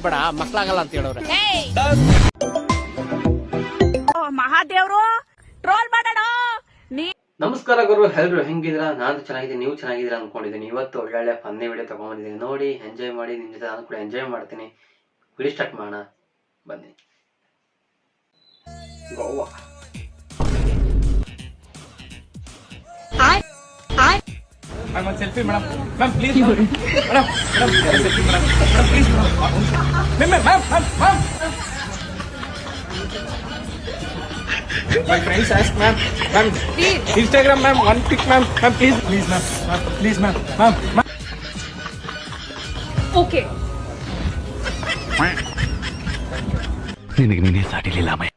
ಆಗ್ಬೇಡ, ಮಕ್ಳಾಗಲ್ಲ ಅಂತ ಹೇಳೋರೆ. ಮಹಾದೇವ್ರು ಟ್ರೋಲ್ ಮಾಡೋಣ. ನಮಸ್ಕಾರ ಗುರು, ಎಲ್ರು ಹೆಂಗಿದ್ರ? ನಾನು ಚೆನ್ನಾಗಿದ್ದೀನಿ, ನೀವು ಚೆನ್ನಾಗಿದ್ದೀರಾ ಅನ್ಕೊಂಡಿದ್ದೀನಿ. ಇವತ್ತು ಒಳ್ಳೆ ಫನ್ನಿ ವಿಡಿಯೋ ತಗೊಂಡ್ಬಂದಿದ್ದೀನಿ. ನೋಡಿ, ಎಂಜಾಯ್ ಮಾಡಿ. ನಿಮ್ ಜೊತೆ ನಾನು ಕೂಡ ಎಂಜಾಯ್ ಮಾಡ್ತೀನಿ. ವಿಡಿಯೋ ಸ್ಟಾರ್ಟ್ ಮಾಡೋಣ ಬನ್ನಿ. Goa I'm on selfie, madam. Ma'am, please. Madam, selfie, madam. Madam, please, madam. Ma'am. My friends ask, ma'am. Ma'am, Instagram, ma'am. One pic, ma'am. Ma'am, please. Please, ma'am. Please, ma'am. Ma'am. Okay. ನಿನಗೆ ನೀನೇ ಸಾಟಿಲಿಲ್ಲ ಮೈ.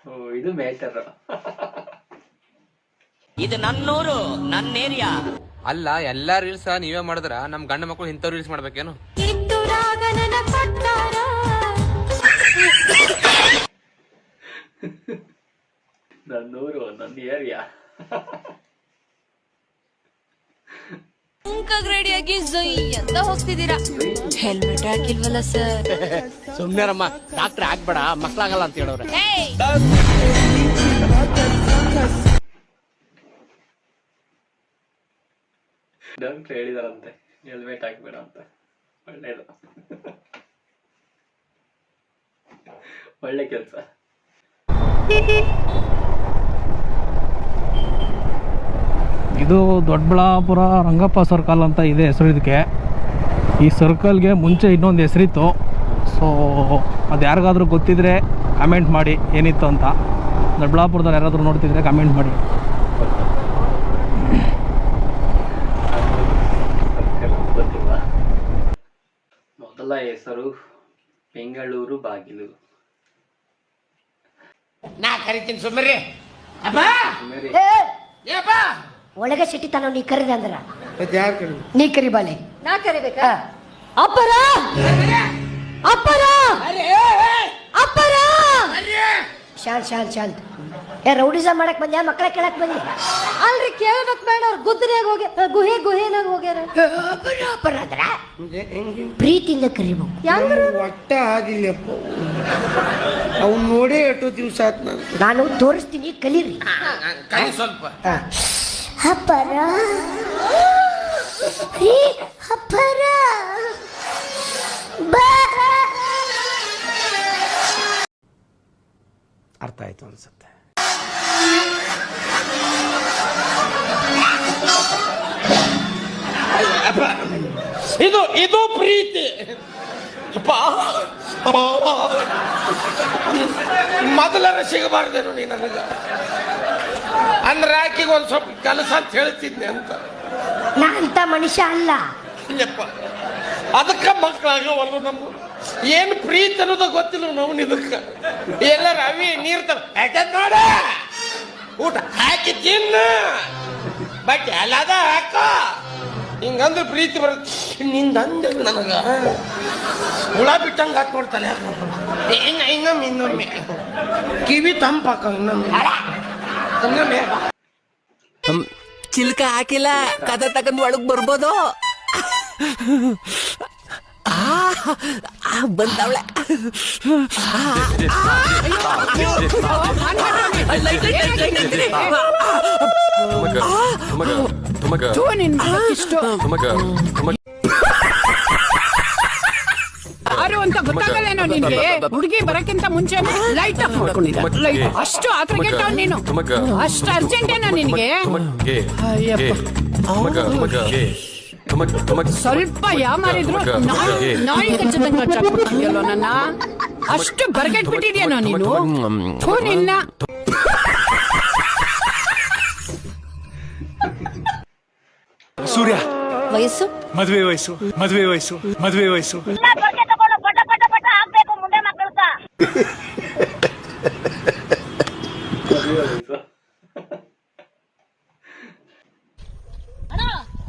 ಓ, ಇದು matter. ಇದು ನನ್ನೂರು, ನನ್ನ area ಅಲ್ಲ. ಎಲ್ಲಾ reels ನೀವೇ ಮಾಡಿದ್ರ ನಮ್ ಗಂಡ ಮಕ್ಕಳು ಇಂಥವ್ ರೀಲ್ಸ್ ಮಾಡ್ಬೇಕೇನು? ನನ್ನೂರು, ನನ್ನ ಏರಿಯಾ. ರೆಡಿಯಾಗಿ ಅಂತ ಹೋಗ್ತಿದ್ದೀರಾ? ಹೆಲ್ಮೆಟ್ ಹಾಕಿಲ್ವಲ್ಲ ಸರ್? ಸುಮ್ನೆರಮ್ಮ, ಡಾಕ್ಟರ್ ಆಗ್ಬೇಡ, ಮಕ್ಳಾಗಲ್ಲ ಅಂತ ಹೇಳೋರೆ. ಡಾಕ್ಟರ್ ಹೇಳಿದಾರಂತೆ ಹೆಲ್ಮೆಟ್ ಹಾಕ್ಬೇಡ ಅಂತ. ಒಳ್ಳೇದು, ಒಳ್ಳೆ ಕೆಲಸ. ಇದು ದೊಡ್ಡಬಳ್ಳಾಪುರ ರಂಗಪ್ಪ ಸರ್ಕಲ್ ಅಂತ ಇದೆ ಹೆಸರು. ಇದಕ್ಕೆ ಈ ಸರ್ಕಲ್ಗೆ ಮುಂಚೆ ಇನ್ನೊಂದು ಹೆಸರಿತ್ತು. ಸೊ ಅದು ಯಾರಿಗಾದ್ರೂ ಗೊತ್ತಿದ್ರೆ ಕಮೆಂಟ್ ಮಾಡಿ ಏನಿತ್ತು ಅಂತ. ದೊಡ್ಡಬಳ್ಳಾಪುರದಲ್ಲಿ ಯಾರಾದರೂ ನೋಡ್ತಿದ್ರೆ ಕಮೆಂಟ್ ಮಾಡಿ. ಮೊದಲ ಹೆಸರು ಬೆಂಗಳೂರು ಬಾಗಿಲು. ನಾ ಕರಿತೀನಿ ಸುಮ್ಮನೆ. ಒಳಗೆ ಸಿಟ್ಟಿತಾನ ನೀ ಕರಿದೆ ಅಂದ್ರ ನೀ ಕರಿಬಾಲೆ, ನಾ ಕರಿಬೇಕಾ? ಅಪ್ಪರ ಅಪ್ಪರ ಅಪ್ಪರ. ಶಾಂತ್ ಶಾಂತ್ ಶಾಂತ್. ರೌಡಿಸಮ್ ಮಾಡಕ್ ಬಂದ್ಯಾ? ಮಕ್ಕಳ ಕೇಳಕ್ ಬಂದಿ? ಅಲ್ರಿ, ಕೇಳ್ಬೇಕ್ ಬೇಡ. ಅವ್ರ ಗುದ್ದನ್ಯಾಗ ಹೋಗಿ ಗುಹೆನಾಗ ಹೋಗ್ಯಾರ. ಅಪ್ಪರ ಅಂದ್ರ ಪ್ರೀತಿಯಿಂದ ಕರಿಬೇಕು. ಒಟ್ಟ ಆಗಿಲ್ಲಪ್ಪ, ಅವ್ನು ನೋಡೇ ಎಷ್ಟೋ ದಿವಸ ಆತ್. ನಾನು ತೋರಿಸ್ತೀನಿ, ಕಲೀರಿ ಸ್ವಲ್ಪ. ಅಪ್ಪರ ಅಪ್ಪರ ಅರ್ಥ ಆಯ್ತು ಅನ್ಸುತ್ತೆ. ಇದು ಪ್ರೀತಿ. ಮೊದಲರ ಸಿಗಬಾರ್ದೇನು ನೀ ನನಗ ಅಂದ್ರೆ ಆಕಿಗೆ ಒಂದ್ ಸ್ವಲ್ಪ ಕೆಲಸ ಅಂತ ಹೇಳ್ತಿದ್ದೆ ಅಂತ. ನಾ ಅಂತ ಮನುಷ್ಯ ಅಲ್ಲ. ಅದಕ್ಕ ಮಕ್ಕಳಾಗವಲ್ಲ ನಮ್ಮ. ಏನು ಪ್ರೀತಿ ಅನ್ನೋದ ಗೊತ್ತಿಲ್ಲ ನಾವು. ಇದಕ್ಕ ಎಲ್ಲರ ಅವಿ ನೀರ್ ನೋಡ, ಊಟ ಹಾಕಿ ತಿನ್ನ, ಬಟ್ ಎಲ್ಲದ ಹಾಕ. ಹಿಂಗಂದ್ರೆ ಪ್ರೀತಿ ಬರುತ್ತೆ. ನಿಂದಂದ ನನಗ ಹುಳ ಬಿಟ್ಟಂಗ ಹಾಕಿ ನೋಡ್ತಾನೆ. ಇನ್ನೊಮ್ಮೆ ಕಿವಿ ತಂಪಾಕ. ಇನ್ನೊಮ್ಮೆ ಚಿಲ್ಕ ಹಾಕಿಲ್ಲ, ಕದ ತಗೊಂಡು ಒಳಗ್ ಬರ್ಬೋದು. ಬಂದವಳೆ. ಯಾರು ಅಂತ ಗೊತ್ತಾಗಲ್ಲೇನೋ ನಿನ್ಗೆ? ಹುಡುಗಿ ಬರಕ್ಕಿಂತ ಮುಂಚೆ ಲೈಟ್ ಆಫ್ ಮಾಡ್ಕೊಂಡಿದ್ದ. ಲೈಟ್ ಅಷ್ಟು ಆತ್ರಗೆಟ್ಟ ನೀನು. ಅಷ್ಟು ಅರ್ಜೆಂಟ್ ಏನೋ ನಿನ್ಗೆ? ಸ್ವಲ್ಪ ಯಾಮಾರಿದ್ರು ನಾಯಿ ಕಚ್ಚದಂಗ ಕಚ್ಚಾಕ್ಬಿಡ್ತೀಯಲ್ಲೋ ನನ್ನ. ಅಷ್ಟು ಬರ್ಗೆಟ್ಬಿಟ್ಟಿದ್ಯೇನೋ ನೀನು. ನಿನ್ನ ಸೂರ್ಯ ವಯಸ್ಸು, ಮದುವೆ ವಯಸ್ಸು.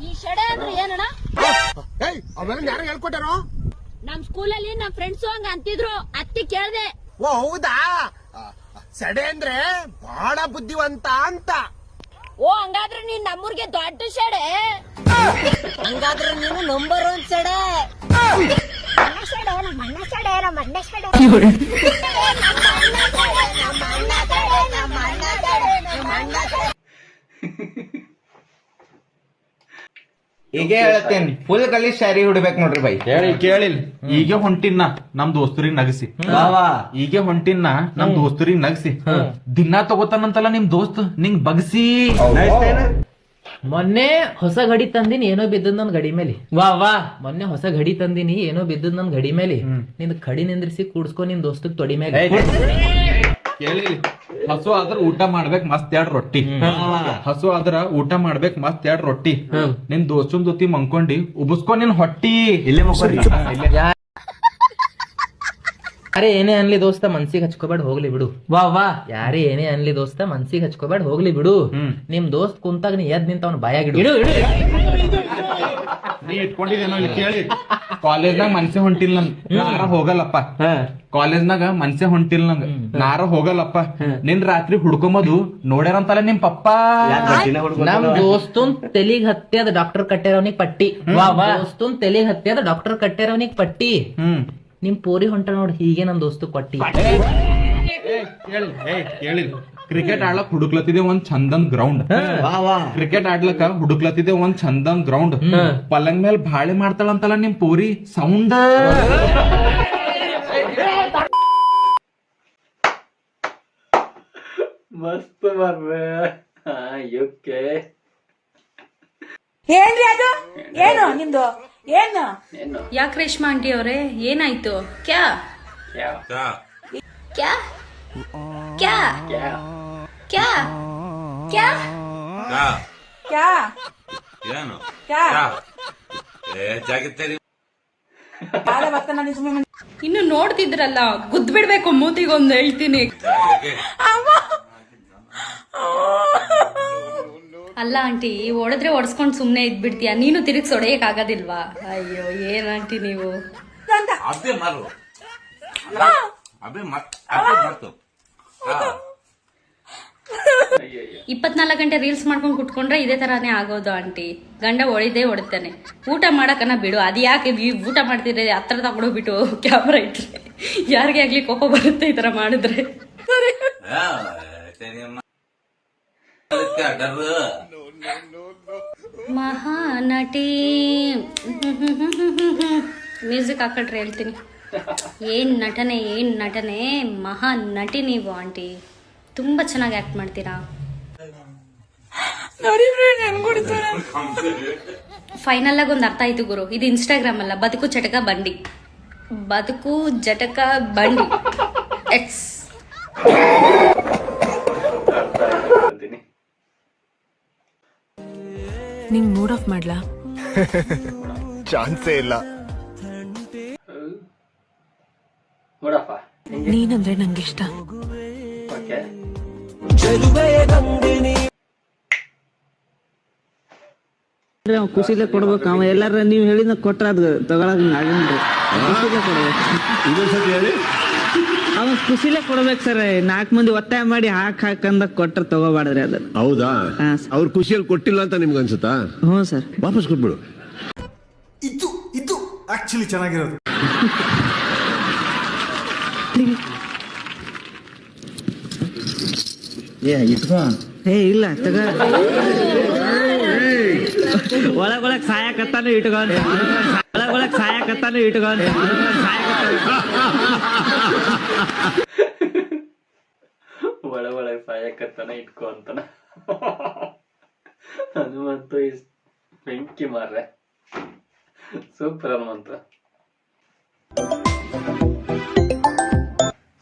ಈ ಶಡೆ ಅಂದ್ರೆ ಏನಣ್ಣ? ಅವೆಲ್ಲ ಯಾರು ಹೇಳ್ಕೊಟ್ಟಾರೋ? ನಮ್ ಸ್ಕೂಲಲ್ಲಿ ನಮ್ ಫ್ರೆಂಡ್ಸ್ ಹಂಗ ಅಂತಿದ್ರು, ಅತ್ತಿ ಕೇಳ್ದೆ. ಓ ಹೌದಾ? ಸಡೆ ಅಂದ್ರೆ ಬಹಳ ಬುದ್ಧಿವಂತ ಅಂತ. ಓ ಹಂಗಾದ್ರೆ ನೀನ್ ನಮ್ಮೂರ್ಗೆ ದೊಡ್ಡ ಶೆಡೆ. ಹಂಗಾದ್ರೆ ನೀನು ನಂಬರ್ 1 ಸಡೆ. ಈಗ ಹೇಳ್ತೇನೆ ಫುಲ್ ಕಲಿ ಶಾರಿ ಹುಡ್ಬೇಕು ನೋಡ್ರಿ ಬೈ. ಕೇಳಿಲ್ ಈಗ ಹೊಂಟಿನ ನಮ್ ದೋಸ್ತರಿಗೆ ನಗಸಿ, ಈಗ ಹೊಂಟಿನ ನಮ್ ದೋಸ್ತರಿಗೆ ನಗಸಿ. ದಿನ ತಗೋತಾನಂತಲ್ಲ ನಿಮ್ ದೋಸ್ತ್ ನಿಂಗ್ ಬಗ್ಸಿ. ಮೊನ್ನೆ ಹೊಸ ಘಡಿ ತಂದಿನಿ ಏನೋ ಬಿದ್ದದ್ ನನ್ ಗಡಿ ಮೇಲೆ. ಮೊನ್ನೆ ಹೊಸ ಘಡಿ ತಂದಿನಿ ಏನೋ ಬಿದ್ದದ್ ನನ್ ಗಡಿ ಮೇಲೆ. ನಿನ್ ಕಡಿ ನಿಂದ್ರಿಸಿ ಕೂಡ್ಸ್ಕೊ ನಿನ್ ದೋಸ್ತಕ್ ತೊಡಿ ಮೇಲೆ. ಕೇಳಿಲ್ ಹಸು ಆದ್ರ ಊಟ ಮಾಡ್ಬೇಕ್ ಮಸ್ತ್ 2 ರೊಟ್ಟಿ. ಹಸು ಆದ್ರ ಊಟ ಮಾಡ್ಬೇಕ್ ಮಸ್ತ್ 2 ರೊಟ್ಟಿ. ನಿನ್ ದೋಸ್ತನ್ ಜೊತೆ ಮಂಕೊಂಡಿ ಉಬಸ್ಕೊ ನಿನ್ ಹೊಟ್ಟಿ. ಇಲ್ಲೇ ಮಕ್ಕೋರಿ. ಯಾರೇ ಏನೇ ಅನ್ಲಿ ದೋಸ್ತ ಮನ್ಸಿಗೆ ಹಚ್ಕೋಬೇಡ ಹೋಗ್ಲಿ ಬಿಡು. ಯಾರೇ ಏನೇ ಅನ್ಲಿ ದೋಸ್ತ ಮನ್ಸಿಗೆ ಹಚ್ಕೋಬೇಡ ಹೋಗ್ಲಿ ಬಿಡು. ನಿಮ್ ದೋಸ್ತ್ ಕುಂತಾಗ ನೀ ಎದ್ ನಿಂತ ಅವ್ನ ಬಾಯಾಗಿಡು. ನೀ ಇಟ್ಕೊಂಡಿದ್ದೇನೋ ಇಲ್ಲಿ ಕೇಳಿ. ಕಾಲೇಜ್ನಾಗ ಮನ್ಸೆ ಹೊಂಟಿಲ್ಲ ನಂಗ್, ನಾರ ಹೋಗಲ್ಲಪ್ಪ. ಕಾಲೇಜ್ನಾಗ ಮನ್ಸೆ ಹೊಂಟಿಲ್ಲ ನಂಗ, ನಾರ ಹೋಗಲ್ಲಪ್ಪ. ನಿನ್ ರಾತ್ರಿ ಹುಡ್ಕೊಂಬದು ನೋಡ್ಯಾರಂತಲ್ಲ ನಿಮ್ ಪಪ್ಪ. ನಮ್ ದೋಸ್ತುನ್ ತೆಲಿಗ್ ಹತ್ಯದ ಡಾಕ್ಟರ್ ಕಟ್ಟ್ಯಾರವನಿಗ್ ಪಟ್ಟಿ. ದೋಸ್ತುನ್ ತೆಲಿಗ್ ಹತ್ಯದ ಡಾಕ್ಟರ್ ಕಟ್ಟ್ಯಾರವನಿಗ್ ಪಟ್ಟಿ. ನಿಮ್ ಪೋರಿ ಹೊಂಟ ನೋಡ್ ಹೀಗೆ ನಮ್ ದೋಸ್ತು ಕೊಟ್ಟಿ. ಕೇಳಿ ಕ್ರಿಕೆಟ್ ಆಡ್ಲಕ್ ಹುಡುಕ್ಲತ್ತಿದೆ ಒಂದ್ ಚಂದನ್ ಗ್ರೌಂಡ್. ಕ್ರಿಕೆಟ್ ಆಡ್ಲಕ್ಕ ಹುಡುಕ್ಲತ್ತಿದೆ ಒಂದ್ ಚಂದನ್ ಗ್ರೌಂಡ್. ಪಲಂಗ್ ಮೇಲ್ ಬಾಳೆ ಮಾಡ್ತಾಳಂತಲ್ಲ ನಿಮ್ ಪೋರಿ ಸೌಂಡ್. ಮಸ್ತ್ ಮಾರ್ರೆ. ಯುಕ್ಕೆ ಏನ್ರಿ ಅದು? ಏನು ನಿಮ್ದು ಏನು? ಯಾಕೆ ರೇಷ್ಮಾ ಆಂಟಿ ಅವರೇ ಏನಾಯ್ತು? ಕ್ಯಾ ಕ್ಯಾ ಕ್ಯಾ ಕ್ಯಾ ಕ್ಯಾ ಕ್ಯಾ ಇನ್ನು ನೋಡ್ತಿದ್ರಲ್ಲ ಗುದ್ ಬಿಡ್ಬೇಕು ಮೂತಿಗೊಂದು ಹೇಳ್ತೀನಿ. ಅಲ್ಲ ಆಂಟಿ ಹೊಡೆದ್ರೆ ಹೊಡ್ಸ್ಕೊಂಡ್ ಸುಮ್ನೆ ಇದ್ಬಿಡ್ತೀಯ, ನೀನು ತಿರುಗಿಸಿ ಹೊಡೆಯಕ್ ಆಗೋದಿಲ್ವಾ? ಅಯ್ಯೋ ಏನ್ ಆಂಟಿ ನೀವು. 24 ಗಂಟೆ ರೀಲ್ಸ್ ಮಾಡ್ಕೊಂಡು ಕುಟ್ಕೊಂಡ್ರೆ ಇದೇ ತರಾನೇ ಆಗೋದು ಆಂಟಿ. ಗಂಡ ಹೊಡಿದೇ ಹೊಡಿತಾನೆ. ಊಟ ಮಾಡಕನ ಬಿಡು, ಅದ್ ಯಾಕೆ ಊಟ ಮಾಡ್ತಿದ್ರೆ ಹತ್ರ ತಗೊಂಡೋಗ್ಬಿಟ್ಟು ಕ್ಯಾಮ್ರಾ ಇಟ್ರೆ ಯಾರಿಗೆ ಆಗ್ಲಿ ಕೋಪ ಬರುತ್ತೆ ಈ ತರ ಮಾಡಿದ್ರೆ. ಮಹಾನಟಿ ಮ್ಯೂಸಿಕ್ ಹಾಕಟ್ರೆ ಹೇಳ್ತೀನಿ. ಏನ್ ನಟನೆ ಮಹಾ ನಟಿ ನೀವು ಆಂಟಿ. ತುಂಬಾ ಚೆನ್ನಾಗಿ ಆಕ್ಟ್ ಮಾಡ್ತೀರಾ. ಫೈನಲ್ ಆಗಿ ಒಂದು ಅರ್ಥ ಆಯ್ತು ಗುರು, ಇದು ಇನ್ಸ್ಟಾಗ್ರಾಮ್ ಅಲ್ಲ, ಬದುಕು ಜಟಕ ಬಂಡಿ. ಎಕ್ಸ್ ನಿಂಗ್ ಮೂಡ್ ಆಫ್ ಮಾಡ್ಲಾ? ಚಾನ್ಸೇ ಇಲ್ಲ. ನೋಡಪ್ಪ ನೀನಂದ್ರೆ ನಂಗಿಷ್ಟ. ಓಕೆ ಖುಷಿಲೇ ಕೊಡ್ಬೇಕು. ಅವ ಎಲ್ಲಾರ ನೀವ್ ಹೇಳಿದ ಕೊಟ್ರ ಅದು ತಗೊಳಕ್ ಆಗಂದ್ರಿ. ಖುಷಿಲೇ ಕೊಡ್ಬೇಕು. ಅವ ಖುಷಿಲೇ ಕೊಡ್ಬೇಕು ಸರ್. 4 ಮಂದಿ ಒತ್ತಾಯ ಮಾಡಿ ಹಾಕಂದ ಕೊಟ್ರ ತಗೋಬಾರ್ದ್ರಿ ಅದು. ಹೌದಾ? ಅವ್ರ ಖುಷಿಯಲ್ಲಿ ಕೊಟ್ಟಿಲ್ಲ ಅಂತ ನಿಮ್ಗೆ ಅನ್ಸುತ್ತಾ? ಹ್ಞೂ ಸರ್. ವಾಪಸ್ ಕೊಟ್ಬಿಡು. ಇದು ಆಕ್ಚುಲಿ ಚೆನ್ನಾಗಿರೋದು. ಇಲ್ಲ ತಗ ಒಳಗೊಳಗ್ ಸಾಯಕತ್ತಾನು ಇಟ್ಕೊಂಡು ಒಳಗೆ ಸಾಯಕತ್ತನ ಇಟ್ಕೊ ಅಂತನ. ಹನುಮಂತು ಬೆಂಕಿ ಮಾರ್ರೆ. ಸೂಪರ್ ಹನುಮಂತ.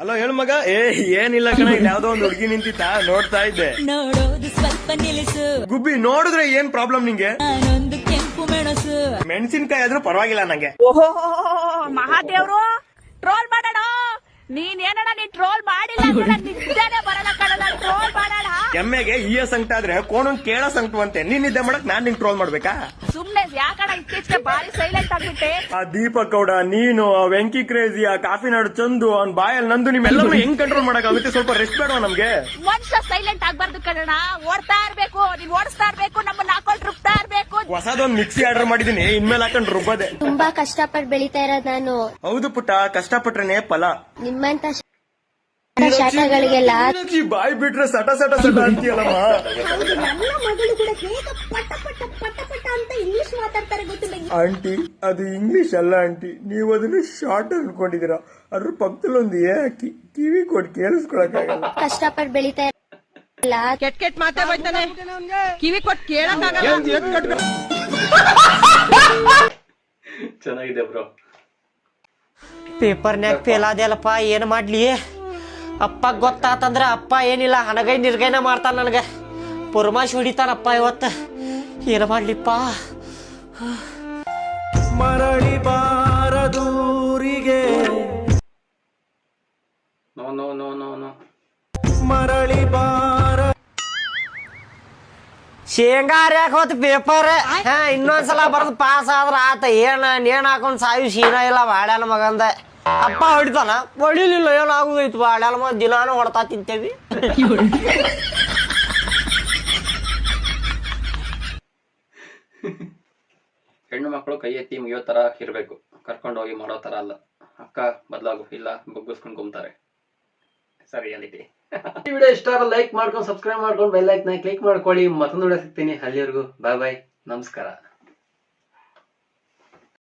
ಹಲೋ ಹೇಳು ಮಗ. ಏನಿಲ್ಲ ಕಣ, ಯಾವ್ದೋ ಒಂದು ಹುಡುಗಿ ನಿಂತಿತ್ತ ನೋಡ್ತಾ ಇದ್ದೆ. ನೋಡೋದು ಸ್ವಲ್ಪ ನಿಲ್ಲಿಸು. ಗುಬ್ಬಿ ನೋಡಿದ್ರೆ ಏನ್ ಪ್ರಾಬ್ಲಮ್ ನಿಂಗೆ? ನಾನೊಂದು ಕೆಂಪು ಮೆಣಸು. ಮೆಣಸಿನ್ಕಾಯಿ ಆದ್ರೂ ಪರವಾಗಿಲ್ಲ ನಂಗೆ. ಓಹೋ ಮಹಾದೇವ್ರು ಟ್ರೋಲ್ ಮಾಡೋಣ. ನೀನ್ ಟ್ರೋಲ್ ಮಾಡಿಲ್ಲ ಅಂದ್ರೆ ನಿದ್ದೆನೇ ಬರಲ್ಲ ಕಣಣ್ಣ, ಟ್ರೋಲ್ ಮಾಡೋಣ. ಎಮ್ಮೆಗೆ ಈಯ ಸಂಕಟ ಆದ್ರೆ ಕೋಣನ್ ಕೇಳ ಸಂಕಟವಂತೆ. ನೀನ್ ನಿದ್ದೆ ಮಾಡಕ್ ನಾನ್ ನಿನ್ ಟ್ರೋಲ್ ಮಾಡ್ಬೇಕಾ? ಸುಮ್ನೆ ಯಾಕಣ್ಣ ಇತ್ತೀಚೆಗೆ ಬಾರಿ ಸೈಲೆಂಟ್ ಆಗ್ಬಿಟ್ಟೆ. ಆ ದೀಪಕ್ ಗೌಡ, ನೀನು, ಆ ವೆಂಕಿ ಕ್ರೇಜಿ, ಆ ಕಾಫಿನಾಡು ಚಂದು, ಅವ್ನ್ ಬಾಯಲ್ಲಿ ನಂದು, ನಿಮ್ಮೆಲ್ಲರೂ ಹೆಂಗ್ ಕಂಟ್ರೋಲ್ ಮಾಡಕ್ಕಾಗುತ್ತೆ? ಸ್ವಲ್ಪ ರೆಸ್ಟ್ ಬೇಡವಾ ನಮ್ಗೆ? ಮನುಷ್ಯ ಸೈಲೆಂಟ್ ಆಗ್ಬಾರ್ದು ಕಣಣ್ಣ, ಓಡ್ತಾ ಇರ್ಬೇಕು. ನೀನ್ ಓಡಿಸ್ತಾ ಇರ್ಬೇಕು, ನಮ್ಮನ್ನ ಹಾಕೊಂಡು ರುಬ್ತಾ ಇರ್ಬೇಕು. ಹೊಸದೊಂದ್ ಮಿಕ್ಸಿ ಆರ್ಡರ್ ಮಾಡಿದೀನಿ, ಇನ್ಮೇಲೆ ಹಾಕೊಂಡ್ ರುಬ್ಬದೆ. ತುಂಬಾ ಕಷ್ಟಪಟ್ಟು ಬೆಳಿತಾ ಇರೋದ್ ನಾನು. ಹೌದು ಪುಟ್ಟ, ಕಷ್ಟಪಟ್ರೇನೆ ಫಲ. ನಿಮ್ಮಂತ ಶಾಟಗಳಿಗೆಲ್ಲ ಬಾಯ್ ಬಿಟ್ರೆ ಸಟ ಸಟ ಸಟ ಅಂತೀಯಲ್ಲಮ್ಮ. ನನ್ನ ಮಗಳು ಕೂಡ ಹೇಗ ಪಟ ಪಟ ಪಟ ಪಟ ಅಂತ ಇಂಗ್ಲಿಷ್ ಮಾತಾಡ್ತಾರೆ ಗೊತ್ತಿಲ್ಲ. ಆಂಟಿ, ಅದು ಇಂಗ್ಲಿಷ್ ಅಲ್ಲ ಆಂಟಿ, ನೀವು ಅದನ್ನ ಶಾರ್ಟ್ ಅನ್ಕೊಂಡಿದೀರಾ. ಅದ್ರ ಪಕ್ಕದಲ್ಲಿ ಒಂದು ಹಾಕಿ ಕಿವಿ ಕೊಟ್ಟು ಕೇಳಿಸ್ಕೊಳಕ್ಕಾಗಲ್ಲ. ಕಷ್ಟಪಟ್ಟು ಬೆಳಿತಾ ಇಲ್ಲ, ಕೆಟ್ಟ ಮಾತೇ ಬೈತಾನೆ, ಕಿವಿ ಕೊಟ್ಟು ಕೇಳಕ್ಕಾಗಲ್ಲ. ಚೆನ್ನಾಗಿದೆ ಬ್ರೋ. ಪೇಪರ್ನ್ಯಾಗ ಫೇಲ್ ಆದ್ಯಲ್ಲಪ್ಪ, ಏನ್ ಮಾಡ್ಲಿ? ಅಪ್ಪ ಗೊತ್ತಾತಂದ್ರ ಅಪ್ಪ ಏನಿಲ್ಲ ಹನಗೈ ನಿರ್ಗೈನ ಮಾಡ್ತಾನ, ನನಗೆ ಪುರ್ಮಾಶ್ ಹೊಡಿತಾನಪ್ಪ ಇವತ್ತು. ಏನ್ ಮಾಡ್ಲಿಪ್ಪ? ಮರಳಿ ಬಾರದೂರಿಗೆ no no no no no ಮರಳಿ ಬಾರ ಶೇಂಗಾರ್ಯಾಕ ಹೋತ್ ಪೇಪರ್. ಇನ್ನೊಂದ್ಸಲ ಬರ್ದು ಪಾಸ್ ಆದ್ರ ಆತ. ನೇಣ್ ಹಾಕೊಂಡ್ ಸಾಯು ಶೀನ ಇಲ್ಲ ಬಾಳ್ಯಾನ ಮಗಂದ. ಅಪ್ಪ ಹೊಡಿತಾನ, ಹೊಡಿಲಿಲ್ಲ ಏನಾಗುದೈತು, ಬಾಳ್ಯಾನ ಮಗ ದಿನಾನು ಹೊಡ್ತಾ ತಿಂತೇವಿ. ಹೆಣ್ಣು ಮಕ್ಕಳು ಕೈ ಎತ್ತಿ ಮುಗಿಯೋ ತರ ಇರ್ಬೇಕು, ಕರ್ಕೊಂಡೋಗಿ ಮಾಡೋ ತರ ಅಲ್ಲ. ಅಕ್ಕ ಬದಲಾಗು, ಇಲ್ಲ ಬಗ್ಗಿಸ್ಕೊಂಡ್ ಕುಂತಾರೆ. ಸರಿ ಅಲ್ಲಿದೆ. ಈ ವಿಡಿಯೋ ಇಷ್ಟ ಆಗ ಲೈಕ್ ಮಾಡ್ಕೊಂಡು, ಸಬ್ಸ್ಕ್ರೈಬ್ ಮಾಡ್ಕೊಂಡು, ಬೆಲ್ ಐಕನ್ ಕ್ಲಿಕ್ ಮಾಡ್ಕೊಳ್ಳಿ. ಮತ್ತೊಂದು ವಿಡಿಯೋ ಸಿಗ್ತೀನಿ. ಅಲ್ಲಿವರೆಗೂ ಬಾಯ್ ಬಾಯ್, ನಮಸ್ಕಾರ.